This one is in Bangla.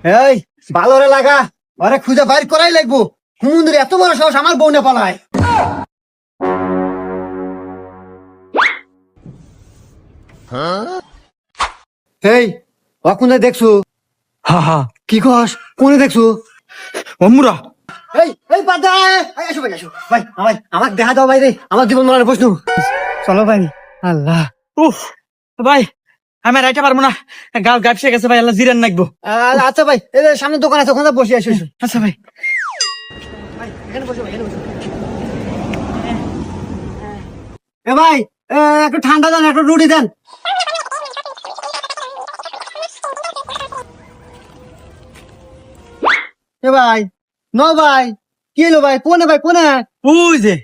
এই ভালো রে লাগা, আরে খুঁজে বাইর করাই লাগবো। হুমুন্দির এত বড় সাহস আমার বউ না পালায়। এই অকুনে দেখছো? হা হা কি কস? কোনে দেখছো? অমুরা এই বাদা, আসো ভাই, আসো ভাই, আমাকে দেখা দাও ভাই রে, আমার জীবন মরার প্রশ্ন। চলো ভাই। আল্লাহ। উফ ভাই আমি আর আইতে পারবো না, গাল গাপসে গেছে ভাই, আল্লাহ জিরান নাকবো। আচ্ছা ভাই, এই যে সামনে দোকান আছে, ওখানে বসে আসো। আচ্ছা ভাই। এখানে বসো ভাই, এখানে বসো। এ ভাই, একটু ঠান্ডা দেন, একটু রুটি দেন। এ ভাই, ন ভাই, কি এলো ভাই? কোনে ভাই, কোনে? ওই যে